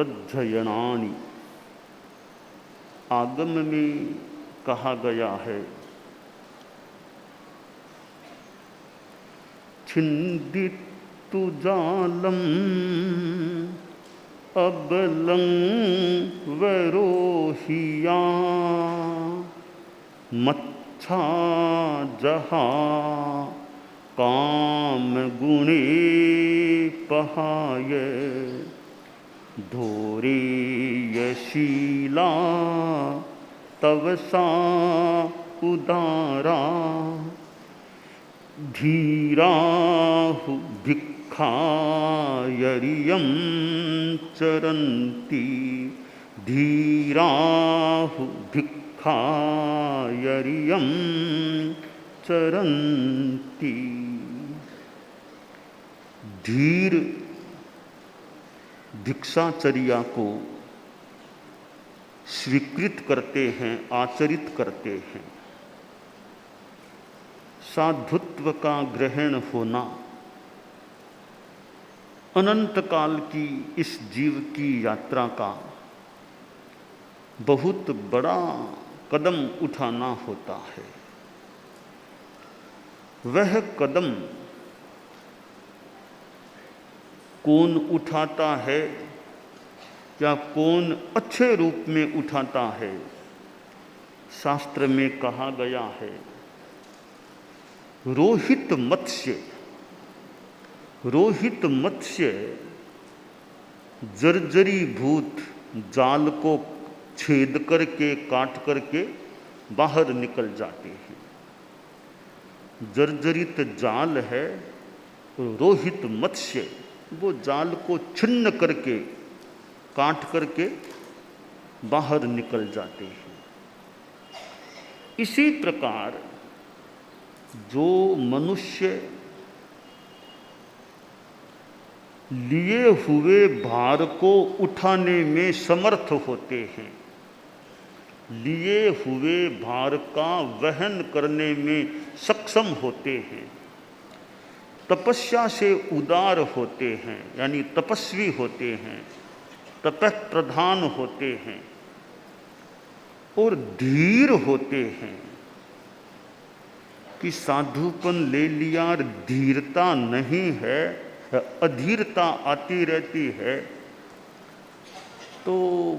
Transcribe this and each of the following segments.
तदध्ययनानि। आगम में कहा गया है, छिन्दितु जालम अबलं वरोहिया मच्छा जहा काम गुणे पहाय धोरे यशीला तवसा उदारा धीराहु भिक्षायरियं चरन्ति। धीराहु भिक्षायरियं चरन्ति। धीर भिक्षाचर्या को स्वीकृत करते हैं, आचरित करते हैं। साधुत्व का ग्रहण होना अनंत काल की इस जीव की यात्रा का बहुत बड़ा कदम उठाना होता है। वह कदम कौन उठाता है या कौन अच्छे रूप में उठाता है, शास्त्र में कहा गया है, रोहित मत्स्य। रोहित मत्स्य जर्जरी भूत जाल को छेद करके काट करके बाहर निकल जाते हैं। जर्जरित जाल है रोहित मत्स्य, वो जाल को छिन्न करके काट करके बाहर निकल जाते हैं। इसी प्रकार जो मनुष्य लिए हुए भार को उठाने में समर्थ होते हैं, लिए हुए भार का वहन करने में सक्षम होते हैं, तपस्या से उदार होते हैं, यानी तपस्वी होते हैं, तपः प्रधान होते हैं और धीर होते हैं कि साधुपन ले लिया, धीरता नहीं है, अधीरता आती रहती है, तो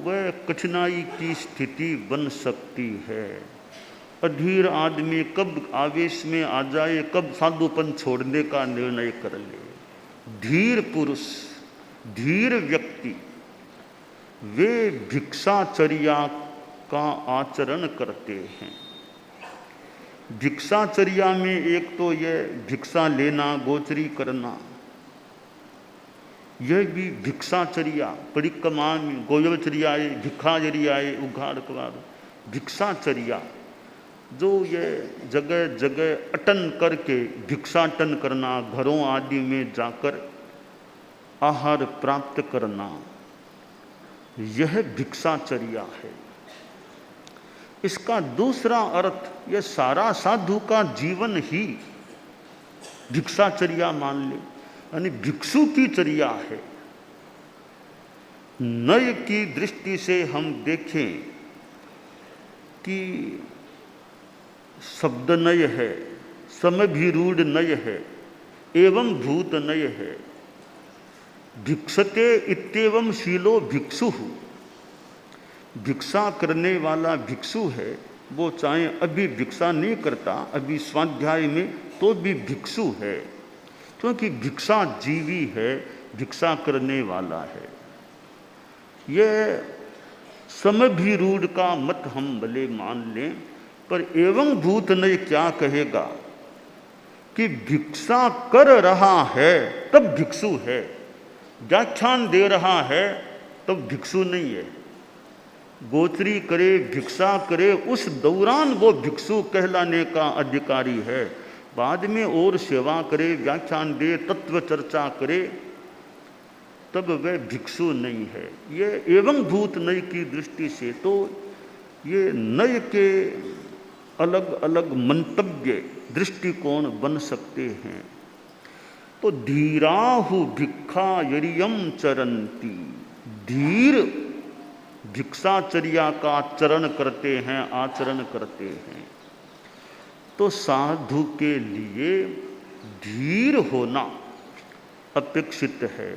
वह कठिनाई की स्थिति बन सकती है। अधीर आदमी कब आवेश में आ जाए, कब साधुपन छोड़ने का निर्णय कर ले। धीर पुरुष, धीर व्यक्ति वे भिक्षाचर्या का आचरण करते हैं। भिक्षाचर्या में एक तो यह भिक्षा लेना, गोचरी करना, यह भी भिक्षाचर्या। परिक्रमा में गोयवचर्याए, भिक्षाचर्याए, उघाड़ कबाड़, भिक्षाचर्या जो ये जगह जगह अटन करके भिक्षाटन करना, घरों आदि में जाकर आहार प्राप्त करना, यह भिक्षाचर्या है। इसका दूसरा अर्थ, यह सारा साधु का जीवन ही भिक्षाचर्या मान ले, यानी भिक्षु की चर्या है। नय की दृष्टि से हम देखें कि शब्द नय है, समभिरूढ़ नय है, एवं भूत नय है। भिक्षते इत्येवं शीलो भिक्षु। भिक्षा करने वाला भिक्षु है, वो चाहे अभी भिक्षा नहीं करता, अभी स्वाध्याय में, तो भी भिक्षु है, क्योंकि भिक्षा जीवी है, भिक्षा करने वाला है। यह समभिरूढ़ का मत हम भले मान लें, पर एवं भूत ने क्या कहेगा कि भिक्षा कर रहा है तब भिक्षु है, व्याख्यान दे रहा है तब भिक्षु नहीं है। गोचरी करे, भिक्षा करे, उस दौरान वो भिक्षु कहलाने का अधिकारी है। बाद में और सेवा करे, व्याख्यान दे, तत्व चर्चा करे, तब वह भिक्षु नहीं है। ये एवं भूत नय की दृष्टि से तो ये नय के अलग अलग मंतव्य, दृष्टिकोण बन सकते हैं। तो धीराहु भिक्षा यरियम चरंती, धीर भिक्षाचर्या का चरण करते हैं, आचरण करते हैं। तो साधु के लिए धीर होना अपेक्षित है।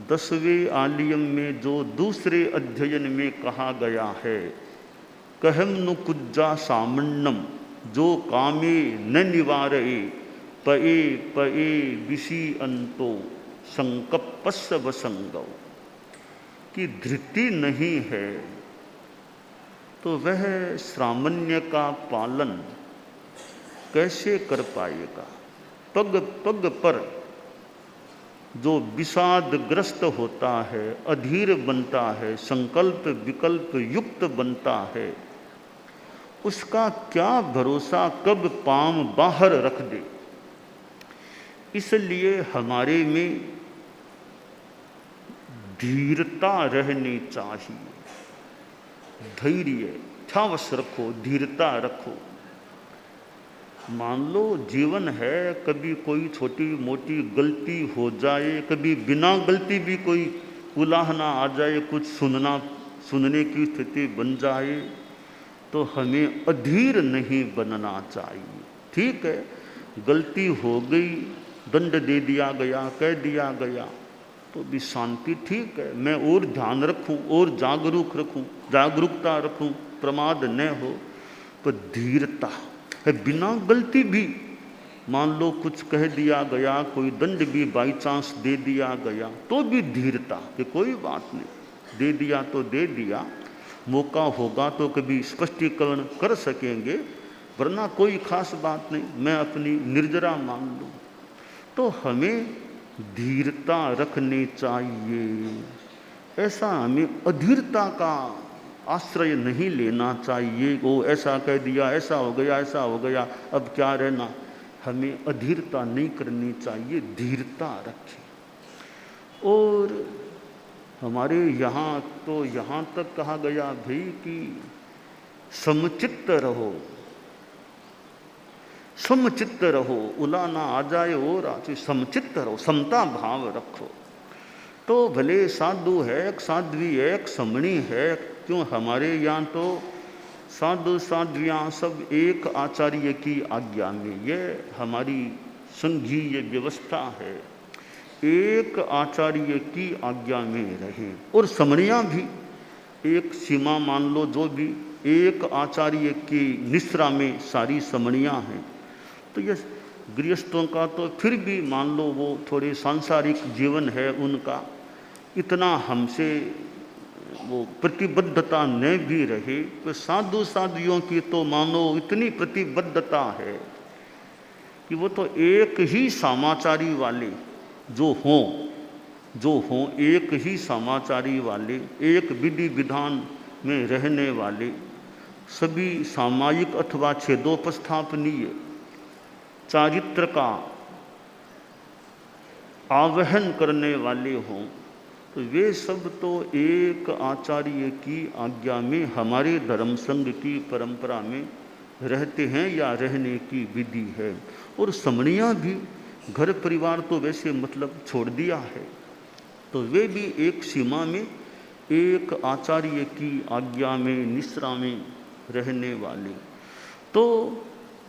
10वें आलियम में जो दूसरे अध्ययन में कहा गया है, कहम नु कुज्जा सामन्नम जो कामे न निवारये पए पए विषि अंतो संकप्पस्य वसंगव, कि धृति नहीं है तो वह सामान्य का पालन कैसे कर पाएगा। पग पग पर जो विषादग्रस्त होता है, अधीर बनता है, संकल्प विकल्प युक्त बनता है, उसका क्या भरोसा कब पांव बाहर रख दे। इसलिए हमारे में धीरता रहनी चाहिए। धैर्य ठावस रखो, धीरता रखो। मान लो जीवन है, कभी कोई छोटी मोटी गलती हो जाए, कभी बिना गलती भी कोई उलाहना आ जाए, कुछ सुनने की स्थिति बन जाए, तो हमें अधीर नहीं बनना चाहिए। ठीक है, गलती हो गई, दंड दे दिया गया, कह दिया गया, तो भी शांति, ठीक है, मैं और ध्यान रखूं और जागरूकता रखूं, प्रमाद न हो। पर धीरता है, बिना गलती भी मान लो कुछ कह दिया गया, कोई दंड भी बाई चांस दे दिया गया, तो भी धीरता कि कोई बात नहीं, दे दिया तो दे दिया, मौका होगा तो कभी स्पष्टीकरण कर सकेंगे, वरना कोई खास बात नहीं, मैं अपनी निर्जरा मान लूँ। तो हमें धीरता रखनी चाहिए। ऐसा हमें अधीरता का आश्रय नहीं लेना चाहिए। वो ऐसा कह दिया, ऐसा हो गया, अब क्या रहना। हमें अधीरता नहीं करनी चाहिए, धीरता रखें। और हमारे यहाँ तो यहाँ तक कहा गया भाई कि समचित्त रहो, समचित्त रहो, उला ना आ जाए और आज समचित्त रहो, समता भाव रखो। तो भले साधु है, एक साध्वी है, एक समणी है, क्यों हमारे यहाँ तो साधु साध्वियाँ सब एक आचार्य की आज्ञा में, ये हमारी संघीय व्यवस्था है, एक आचार्य की आज्ञा में रहें। और समणियाँ भी एक सीमा मान लो, जो भी एक आचार्य की निश्रा में सारी समणियाँ हैं। तो ये गृहस्थों का तो फिर भी मान लो वो थोड़े सांसारिक जीवन है उनका, इतना हमसे वो प्रतिबद्धता न भी रहे, तो साधु साध्वियों की तो मानो इतनी प्रतिबद्धता है कि वो तो एक ही समाचारी वाले जो हों एक ही समाचारी वाले, एक विधि विधान में रहने वाले, सभी सामायिक अथवा छेदोपस्थापनीय चारित्र का आवाहन करने वाले हों, तो वे सब तो एक आचार्य की आज्ञा में हमारे धर्म संघ की परंपरा में रहते हैं या रहने की विधि है। और समणियाँ भी घर परिवार तो वैसे मतलब छोड़ दिया है, तो वे भी एक सीमा में एक आचार्य की आज्ञा में निश्रा में रहने वाले। तो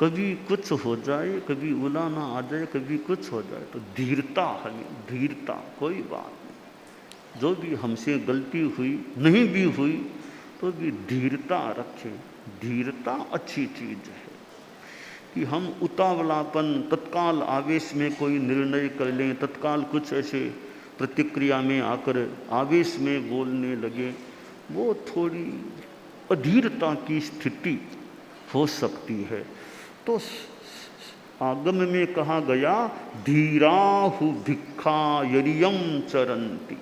कभी कुछ हो जाए, कभी उला ना आ जाए, कभी कुछ हो जाए, तो धीरता, हमें धीरता, कोई बात नहीं, जो भी हमसे गलती हुई नहीं भी हुई तो भी धीरता रखें। धीरता अच्छी चीज़ है कि हम उतावलापन, तत्काल आवेश में कोई निर्णय कर लें, तत्काल कुछ ऐसे प्रतिक्रिया में आकर आवेश में बोलने लगे, वो थोड़ी अधीरता की स्थिति हो सकती है। तो आगम में कहा गया धीराहु भिक्षायरियम चरन्ति,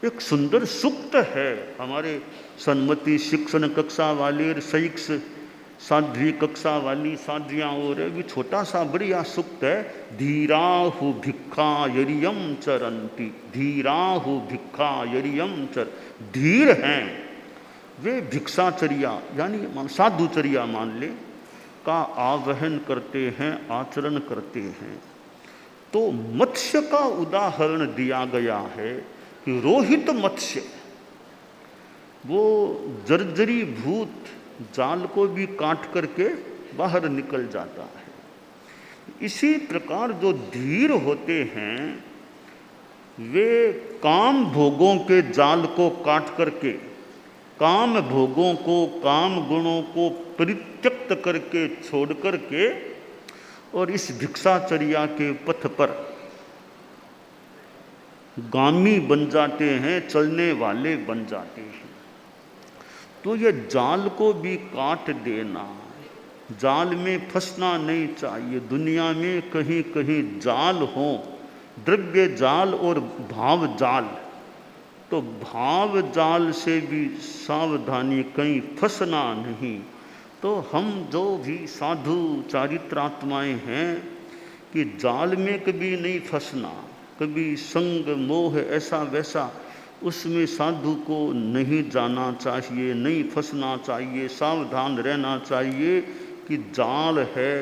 एक सुंदर सूक्त है। हमारे सन्मति शिक्षण कक्षा वाले, शैक्ष साध्वी कक्षा वाली साध्वियाँ और भी छोटा सा बढ़िया सूक्त है, धीराहु भिक्षायरियम चरन्ति, धीराहु भिक्षायरियम चर, धीर हैं वे भिक्षाचर्या यानी साधुचर्या मान ले का आवाहन करते हैं, आचरण करते हैं। तो मत्स्य का उदाहरण दिया गया है कि रोहित मत्स्य वो जर्जरी भूत जाल को भी काट करके बाहर निकल जाता है। इसी प्रकार जो धीर होते हैं वे काम भोगों के जाल को काट करके, काम भोगों को, काम गुणों को परित्यक्त करके, छोड़ करके, और इस भिक्षाचर्या के पथ पर गामी बन जाते हैं, चलने वाले बन जाते हैं। तो ये जाल को भी काट देना, जाल में फंसना नहीं चाहिए। दुनिया में कहीं कहीं जाल हो, द्रव्य जाल और भाव जाल, तो भाव जाल से भी सावधानी, कहीं फंसना नहीं। तो हम जो भी साधु चारित्रात्माएं हैं कि जाल में कभी नहीं फंसना, कभी संग मोह ऐसा वैसा उसमें साधु को नहीं जाना चाहिए, नहीं फंसना चाहिए, सावधान रहना चाहिए कि जाल है,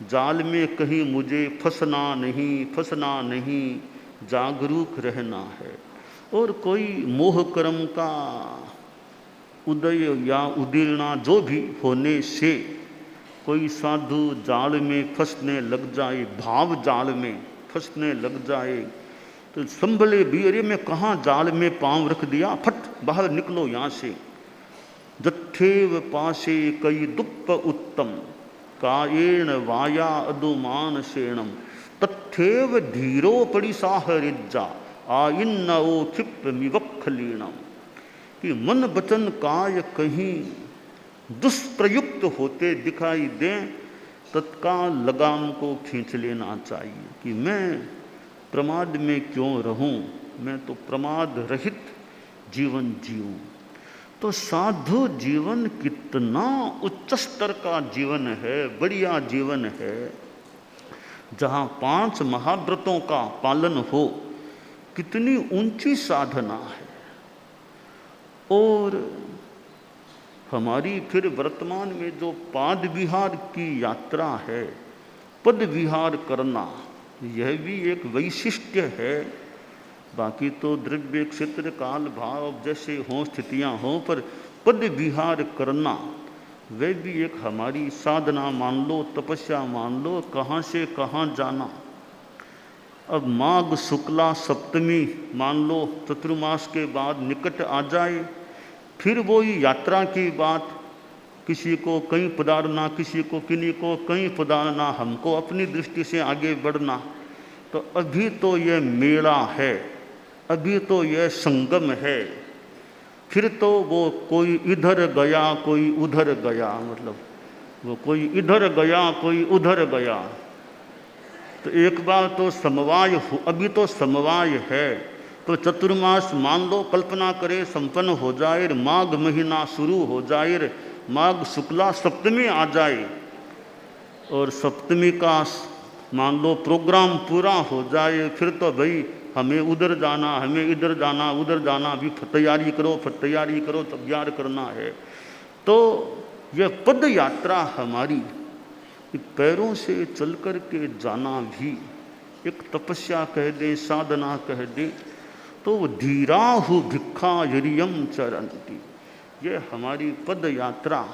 जाल में कहीं मुझे फंसना नहीं, जागरूक रहना है। और कोई मोह कर्म का उदय या उदीर्णा जो भी होने से कोई साधु जाल में फंसने लग जाए, भाव जाल में फंसने लग जाए, तो संभले भी, अरे मैं कहाँ जाल में पांव रख दिया, फट बाहर निकलो यहाँ से। जत्थेव पासे कई दुप्प उत्तम कायेण वाया अदुमान सेणम तत्थेव धीरो परिसाहरिज्जा आइन्नओ क्षिप्र मिवक्खलीणम। कि मन वचन काय कहीं दुष्प्रयुक्त होते दिखाई दें, तत्काल लगाम को खींच लेना चाहिए कि मैं प्रमाद में क्यों रहूं, मैं तो प्रमाद रहित जीवन जीऊं। तो साधु जीवन कितना उच्च स्तर का जीवन है, बढ़िया जीवन है, जहाँ 5 महाव्रतों का पालन हो, कितनी ऊंची साधना है। और हमारी फिर वर्तमान में जो पाद विहार की यात्रा है, पद विहार करना, यह भी एक वैशिष्ट्य है। बाकी तो द्रव्य क्षेत्र काल भाव जैसे हों, स्थितियां हों, पर पद विहार करना वह भी एक हमारी साधना मान लो, तपस्या मान लो, कहाँ से कहाँ जाना। अब माघ शुक्ला सप्तमी मान लो चतुर्मास के बाद निकट आ जाए, फिर वही यात्रा की बात, किसी को कहीं पधारना, किसी को किन्हीं को कहीं पधारना, हमको अपनी दृष्टि से आगे बढ़ना। तो अभी तो यह मेला है, अभी तो यह संगम है, फिर तो वो कोई इधर गया कोई उधर गया, मतलब वो कोई इधर गया कोई उधर गया। तो एक बार तो समवाय, अभी तो समवाय है, तो चतुर्मास मान लो, कल्पना करे संपन्न हो जाए, माघ महीना शुरू हो जाए, माघ शुक्ला सप्तमी आ जाए, और सप्तमी का मान लो प्रोग्राम पूरा हो जाए, फिर तो भाई हमें उधर जाना, हमें इधर जाना, उधर जाना, भी तैयारी करो, फिर तैयारी करो, तैयार करना है। तो यह पद यात्रा हमारी पैरों से चल कर के जाना भी एक तपस्या कह दें, साधना कह दें, तो धीराहु भिक्षा यरियम चरंती, ये हमारी पद यात्रा।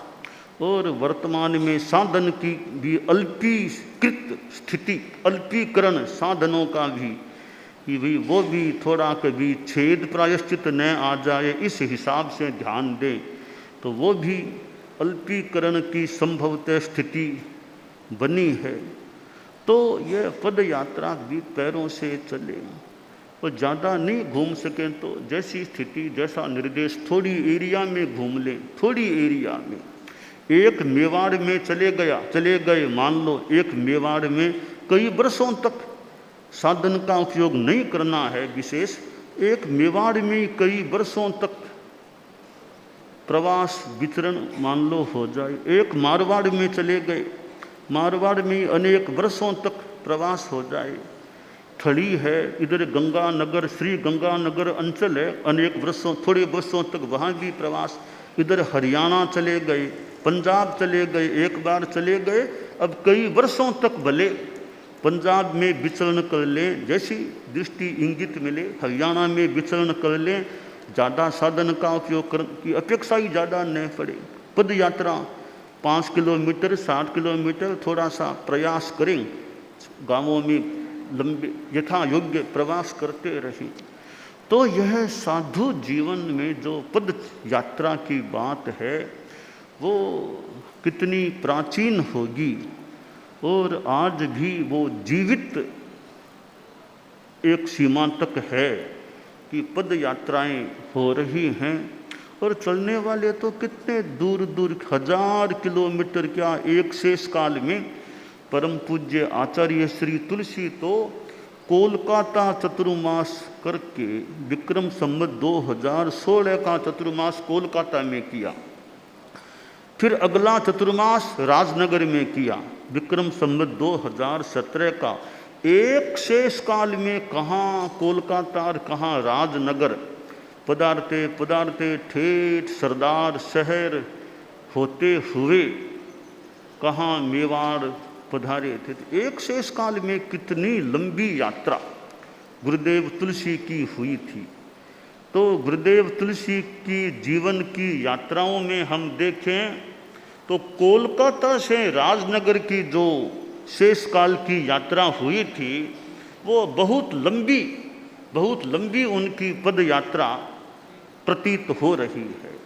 और वर्तमान में साधन की भी अल्पीकृत स्थिति, अल्पीकरण साधनों का भी, कि भाई वो भी थोड़ा कभी छेद प्रायश्चित न आ जाए, इस हिसाब से ध्यान दें, तो वो भी अल्पीकरण की संभवतः स्थिति बनी है। तो यह पद यात्रा भी पैरों से चले, और ज़्यादा नहीं घूम सकें तो जैसी स्थिति, जैसा निर्देश, थोड़ी एरिया में घूम लें, थोड़ी एरिया में। एक मेवाड़ में चले गए, मान लो एक मेवाड़ में कई वर्षों तक साधन का उपयोग नहीं करना है विशेष, एक मेवाड़ में कई वर्षों तक प्रवास विचरण मान लो हो जाए। एक मारवाड़ में चले गए, मारवाड़ में अनेक वर्षों तक प्रवास हो जाए। थड़ी है, इधर गंगानगर, श्री गंगानगर अंचल है, अनेक वर्षों, थोड़े वर्षों तक वहाँ भी प्रवास। इधर हरियाणा चले गए, पंजाब चले गए, एक बार चले गए, अब कई वर्षों तक भले पंजाब में विचरण कर लें, जैसी दृष्टि इंगित मिले, हरियाणा में विचरण कर लें, ज़्यादा साधन का उपयोग कर की अपेक्षा ही ज़्यादा नहीं पड़े। पद यात्रा 5 किलोमीटर 60 किलोमीटर थोड़ा सा प्रयास करें, गांवों में लंबे यथा योग्य प्रवास करते रहें। तो यह साधु जीवन में जो पद यात्रा की बात है वो कितनी प्राचीन होगी, और आज भी वो जीवित एक सीमा तक है कि पद यात्राएं हो रही हैं। और चलने वाले तो कितने दूर दूर 1000 किलोमीटर क्या एक शेष काल में। परम पूज्य आचार्य श्री तुलसी तो कोलकाता चतुर्मास करके विक्रम संवत 2016 का चतुर्मास कोलकाता में किया, फिर अगला चतुर्मास राजनगर में किया विक्रम संवत 2017 का। एक शेष काल में कहाँ कोलकाता और कहाँ राजनगर, पदार्थे पदार्थे ठेठ सरदार शहर होते हुए कहाँ मेवाड़ पधारे थे। एक शेष काल में कितनी लंबी यात्रा गुरुदेव तुलसी की हुई थी। तो गुरुदेव तुलसी की जीवन की यात्राओं में हम देखें तो कोलकाता से राजनगर की जो शेष काल की यात्रा हुई थी वो बहुत लंबी उनकी पद यात्रा प्रतीत हो रही है।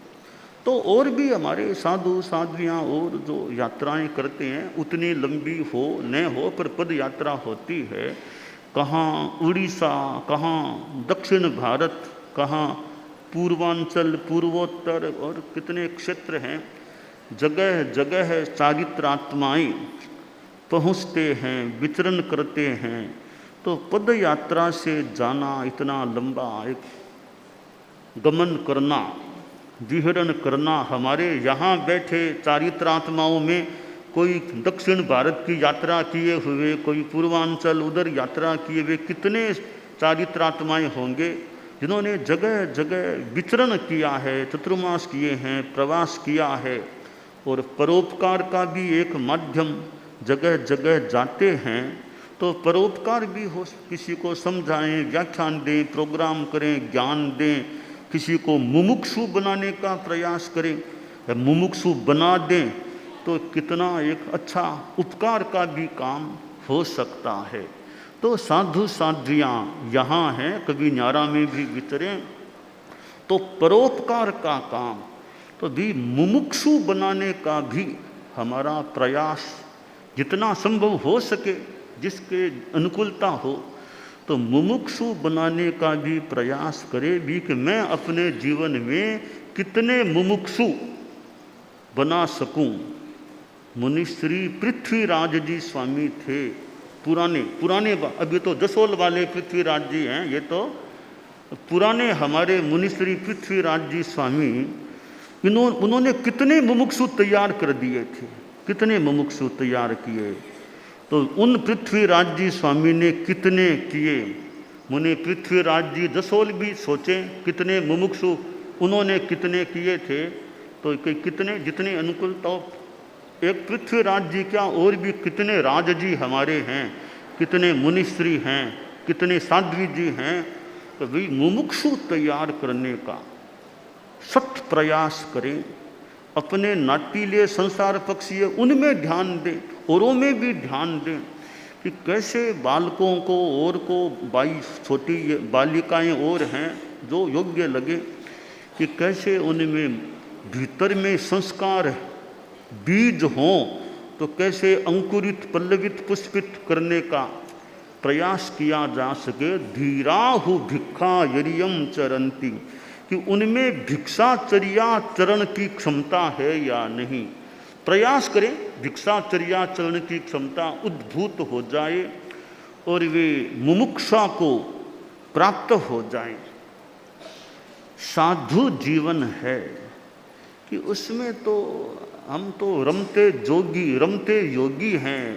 तो और भी हमारे साधु साध्वियाँ और जो यात्राएं करते हैं उतनी लंबी हो न हो पर पद यात्रा होती है। कहाँ उड़ीसा, कहाँ दक्षिण भारत, कहाँ पूर्वांचल, पूर्वोत्तर और कितने क्षेत्र हैं। जगह जगह चारित्रात्माएं पहुँचते हैं, विचरण करते हैं। तो पद यात्रा से जाना, इतना लंबा एक गमन करना, विहरण करना, हमारे यहाँ बैठे चारित्रात्माओं में कोई दक्षिण भारत की यात्रा किए हुए, कोई पूर्वांचल उधर यात्रा किए हुए कितने चारित्रात्माएं होंगे जिन्होंने जगह जगह विचरण किया है, चतुर्मास किए हैं, प्रवास किया है। और परोपकार का भी एक माध्यम, जगह जगह जाते हैं तो परोपकार भी हो, किसी को समझाएं, व्याख्यान दें, प्रोग्राम करें, ज्ञान दें, किसी को मुमुक्षु बनाने का प्रयास करें, मुमुक्षु बना दें तो कितना एक अच्छा उपकार का भी काम हो सकता है। तो साधु साध्वियाँ यहाँ हैं, कभी न्यारा में भी विचरें तो परोपकार का काम, तो भी मुमुक्षु बनाने का भी हमारा प्रयास जितना संभव हो सके, जिसके अनुकूलता हो तो मुमुक्षु बनाने का भी प्रयास करे भी कि मैं अपने जीवन में कितने मुमुक्षु बना सकूं। मुनिश्री पृथ्वीराज जी स्वामी थे, पुराने अभी तो जसोल वाले पृथ्वीराज जी हैं, ये तो पुराने हमारे मुनिश्री पृथ्वीराज जी स्वामी, उन्होंने कितने मुमुक्षु तैयार कर दिए थे, कितने मुमुक्षु तैयार किए। तो उन पृथ्वीराज जी स्वामी ने कितने किए। मुनि पृथ्वीराज जी जसोल भी सोचें कितने मुमुक्षु उन्होंने कितने किए थे। तो कितने जितने अनुकूलता, एक पृथ्वीराज जी क्या और भी कितने राज जी हमारे हैं, कितने मुनिश्री हैं, कितने साध्वी जी हैं। तो भी मुमुक्षु तैयार करने का सख्त प्रयास करें। अपने नाटीले संसार पक्षीय उनमें ध्यान दें, औरों में भी ध्यान दें कि कैसे बालकों को और को 22 छोटी बालिकाएं और हैं जो योग्य लगे, कि कैसे उनमें भीतर में संस्कार बीज हों, तो कैसे अंकुरित पल्लवित पुष्पित करने का प्रयास किया जा सके। धीराहु भिक्षा यरियम चरंती, कि उनमें भिक्षाचर्या चरण की क्षमता है या नहीं। प्रयास करें भिक्षाचर्या चरण की क्षमता उद्भूत हो जाए और वे मुमुक्षा को प्राप्त हो जाएं। साधु जीवन है कि उसमें तो हम तो रमते योगी हैं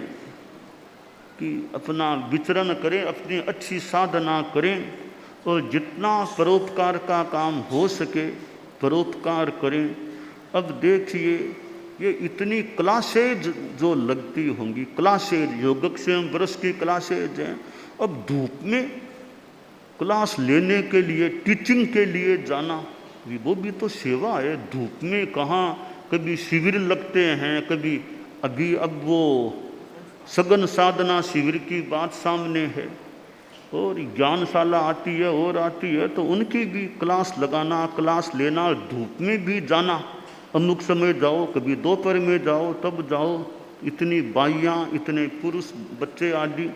कि अपना विचरण करें, अपनी अच्छी साधना करें और जितना परोपकार का काम हो सके परोपकार करें। अब देखिए ये इतनी क्लासेज जो लगती होंगी, क्लासेज योगक्षेम वर्ष की क्लासेज हैं, अब धूप में क्लास लेने के लिए, टीचिंग के लिए जाना, वो भी तो सेवा है। धूप में कहाँ, कभी शिविर लगते हैं, कभी अभी अब वो सघन साधना शिविर की बात सामने है, और ज्ञानशाला आती है और आती है, तो उनकी भी क्लास लगाना, क्लास लेना, धूप में भी जाना, अमुक समय जाओ, कभी दोपहर में जाओ, तब जाओ, इतनी बाइयाँ, इतने पुरुष बच्चे आदि,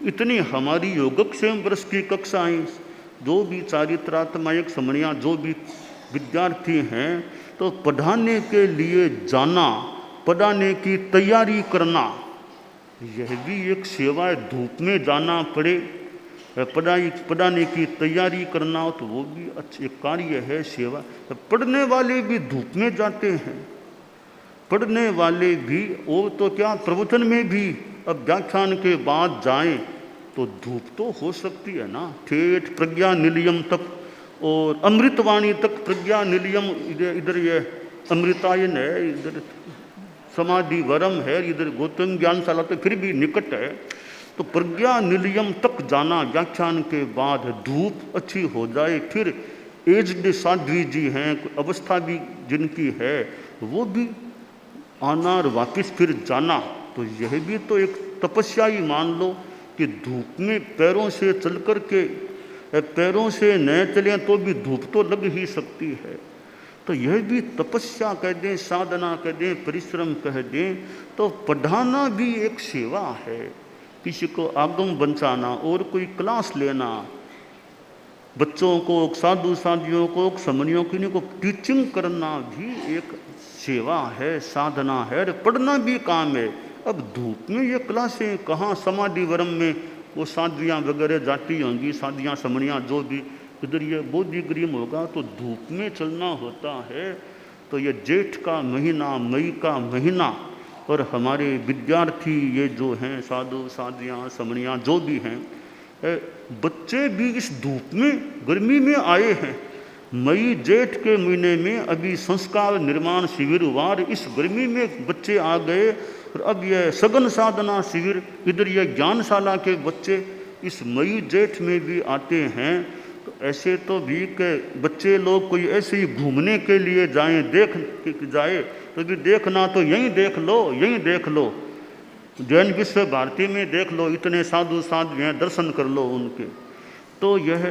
इतनी हमारी योगक्षेम वर्ष की कक्षाएँ, जो भी चारित्रात्मक समणियाँ, जो भी विद्यार्थी हैं, तो पढ़ाने के लिए जाना, पढ़ाने की तैयारी करना, यह भी एक सेवा है। धूप में जाना पड़े, पढ़ाने की तैयारी करना हो, तो वो भी अच्छे कार्य है, सेवा। पढ़ने वाले भी धूप में जाते हैं, पढ़ने वाले भी, वो तो क्या प्रवचन में भी अब व्याख्यान के बाद जाएं तो धूप तो हो सकती है ना, ठेठ प्रज्ञा निलयम तक और अमृतवाणी तक। प्रज्ञा निलयम इधर ये अमृतायन है, इधर समाधि वरम है, इधर गौतम ज्ञानशाला तो फिर भी निकट है। तो प्रज्ञा निलयम तक जाना व्याख्यान के बाद, धूप अच्छी हो जाए, फिर एज्ड साध्वी जी हैं, अवस्था भी जिनकी है, वो भी आना और वापस फिर जाना, तो यह भी तो एक तपस्या ही मान लो कि धूप में पैरों से चल कर के, पैरों से न चलें तो भी धूप तो लग ही सकती है। तो यह भी तपस्या कह दें, साधना कह दें, परिश्रम कह दें, तो पढ़ाना भी एक सेवा है। किसी को आगम बचाना और कोई क्लास लेना, बच्चों को, साधु साधियों को, समनियों को टीचिंग करना भी एक सेवा है, साधना है, और पढ़ना भी काम है। अब धूप में ये क्लासें कहाँ, समाधि वरम में वो साधियाँ वगैरह जाती होंगी, साधियाँ समनियाँ जो भी, इधर ये बोधि ग्रीम होगा, तो धूप में चलना होता है। तो ये जेठ का महीना, मई का महीना, और हमारे विद्यार्थी ये जो हैं, साधु साधियाँ समनियाँ जो भी हैं, बच्चे भी इस धूप में, गर्मी में आए हैं। मई जेठ के महीने में अभी संस्कार निर्माण शिविर हुआ, इस गर्मी में बच्चे आ गए, और अब यह सघन साधना शिविर, इधर यह ज्ञानशाला के बच्चे इस मई जेठ में भी आते हैं। तो ऐसे तो भी के बच्चे लोग कोई ऐसे ही घूमने के लिए जाएं, देख जाए, तो भी देखना तो यहीं देख लो, यहीं देख लो, जैन विश्व भारती में देख लो, इतने साधु साधु हैं, दर्शन कर लो उनके। तो यह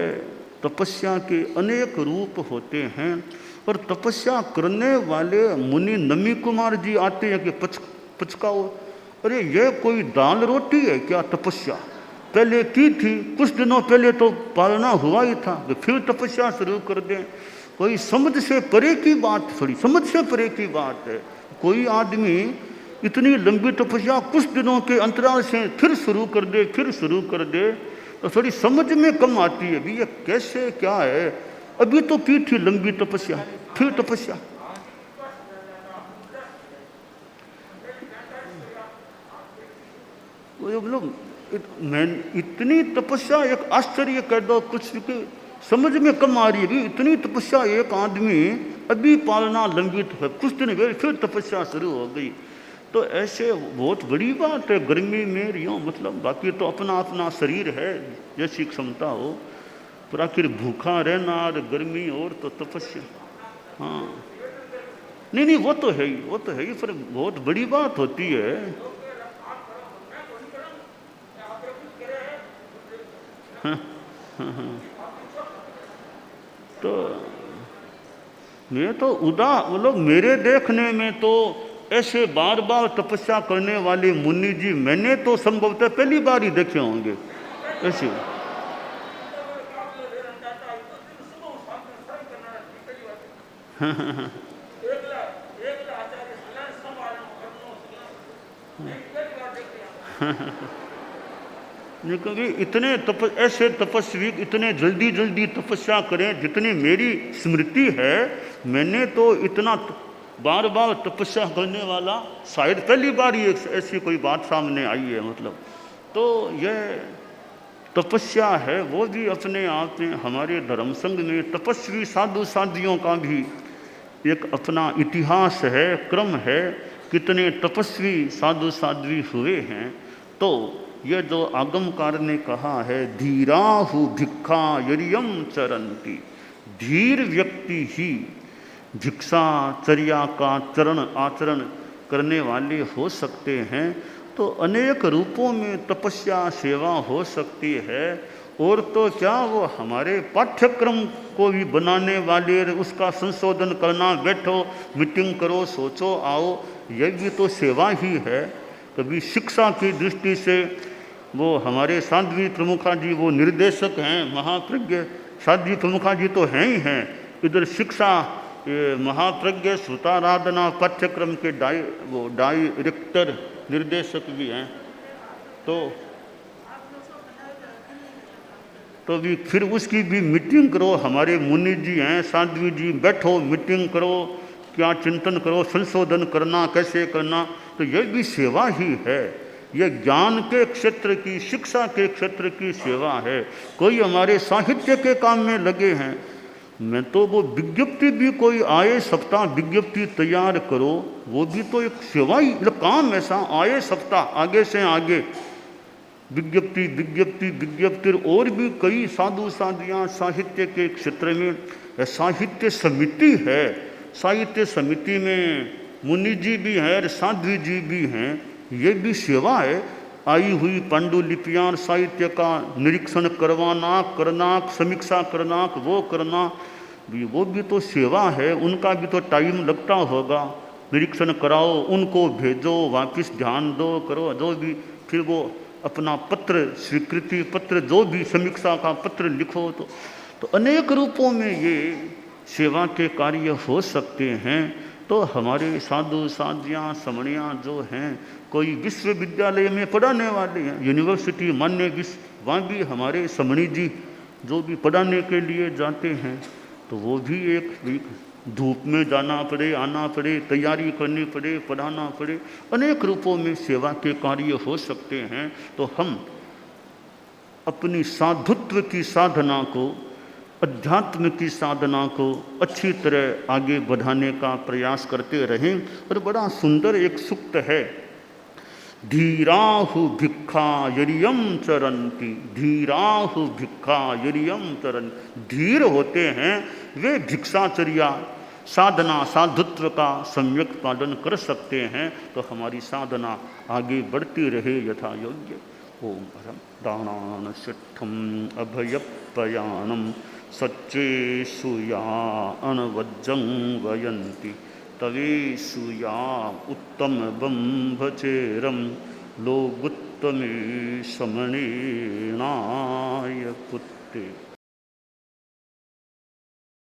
तपस्या के अनेक रूप होते हैं। और तपस्या करने वाले मुनि नमी कुमार जी आते हैं कि पचकाओ, अरे ये कोई दाल रोटी है क्या तपस्या? पहले की थी, कुछ दिनों पहले तो पालना हुआ ही था, तो फिर तपस्या शुरू कर दें। कोई समझ से परे की बात, थोड़ी समझ से परे की बात है। कोई आदमी इतनी लंबी तपस्या कुछ दिनों के अंतराल से फिर शुरू कर दे, फिर शुरू कर दे, तो थोड़ी समझ में कम आती है भी ये कैसे, क्या है। अभी तो की थी लंबी तपस्या, फिर तपस्या। मैं इतनी तपस्या, एक आश्चर्य कर दो, कुछ समझ में कम आ रही है भी, इतनी तपस्या एक आदमी, अभी पालना लंबित है, कुछ दिन गए फिर तपस्या शुरू हो गई। तो ऐसे बहुत बड़ी बात है गर्मी में रियो, मतलब बाकी तो अपना अपना शरीर है, जैसी क्षमता हो, पर आखिर भूखा रहना और गर्मी और तो तपस्या। हाँ नहीं वो तो है ही, वो तो है ही, पर बहुत बड़ी बात होती है। तो मैं तो मतलब मेरे देखने में तो ऐसे बार बार तपस्या करने वाले मुनि जी मैंने तो संभवतः पहली बार ही देखे होंगे ऐसे। क्योंकि इतने ऐसे तपस्वी इतने जल्दी जल्दी तपस्या करें, जितनी मेरी स्मृति है, मैंने तो इतना बार बार तपस्या करने वाला शायद पहली बार ही ऐसी कोई बात सामने आई है। मतलब तो यह तपस्या है, वो भी अपने आप में हमारे धर्म संघ में तपस्वी साधु साधियों का भी एक अपना इतिहास है, क्रम है। कितने तपस्वी साधु साध्वी हुए हैं। तो ये जो आगमकार ने कहा है, धीराहु भिक्षा यरियम चरंती, धीर व्यक्ति ही भिक्षाचर्या का चरण आचरण करने वाले हो सकते हैं। तो अनेक रूपों में तपस्या सेवा हो सकती है। और तो क्या, वो हमारे पाठ्यक्रम को भी बनाने वाले, उसका संशोधन करना, बैठो मीटिंग करो, सोचो आओ, यह भी तो सेवा ही है। कभी शिक्षा की दृष्टि से वो हमारे साध्वी प्रमुखा जी वो निर्देशक हैं, महाप्रज्ञ साध्वी प्रमुखा जी तो हैं ही हैं। इधर शिक्षा ये महाप्रज्ञ श्रुताराधना पाठ्यक्रम के वो डायरेक्टर निर्देशक भी हैं। तो भी फिर उसकी भी मीटिंग करो। हमारे मुनि जी हैं, साध्वी जी, बैठो मीटिंग करो, क्या चिंतन करो, संशोधन करना कैसे करना। तो यह भी सेवा ही है। यह ज्ञान के क्षेत्र की, शिक्षा के क्षेत्र की सेवा है। कोई हमारे साहित्य के काम में लगे हैं, मैं तो वो विज्ञप्ति भी कोई आए सप्ताह विज्ञप्ति तैयार करो, वो भी तो एक सेवा ही काम। ऐसा आए सप्ताह आगे से आगे विज्ञप्ति विज्ञप्ति विज्ञप्ति। और भी कई साधु साधियाँ साहित्य के क्षेत्र में साहित्य समिति है। साहित्य समिति में मुनि जी भी हैं, साध्वी जी भी हैं। ये भी सेवा है। आई हुई पांडुलिपियां साहित्य का निरीक्षण करवाना, समीक्षा करना, वो करना, वो भी तो सेवा है। उनका भी तो टाइम लगता होगा। निरीक्षण कराओ, उनको भेजो, वापस ध्यान दो, करो जो भी, फिर वो अपना पत्र, स्वीकृति पत्र, जो भी समीक्षा का पत्र लिखो। तो अनेक रूपों में ये सेवा के कार्य हो सकते हैं। तो हमारे साधु साधियाँ समणियाँ जो हैं, कोई विश्वविद्यालय में पढ़ाने वाले हैं, यूनिवर्सिटी मान्य विश्व, वहाँ भी हमारे समणी जी जो भी पढ़ाने के लिए जाते हैं, तो वो भी एक धूप में जाना पड़े, आना पड़े, तैयारी करनी पड़े, पढ़ाना पड़े। अनेक रूपों में सेवा के कार्य हो सकते हैं। तो हम अपनी साधुत्व की साधना को, अध्यात्म की साधना को अच्छी तरह आगे बढ़ाने का प्रयास करते रहें। और बड़ा सुंदर एक सूक्त है, धीराहु भिक्षा यरियम चरंती, धीराहु भिक्षा यरियम चरन। धीर होते हैं वे भिक्षाचर्या साधना साधुत्व का सम्यक पालन कर सकते हैं। तो हमारी साधना आगे बढ़ती रहे यथा योग्य। ओम परम दानान सिद्धम अभयपयानम सच्चेषु या अनवज्जं वयन्ति तवेषु या उत्तम बंभचेरम लोगुत्तमे समणेनाय पुत्ते।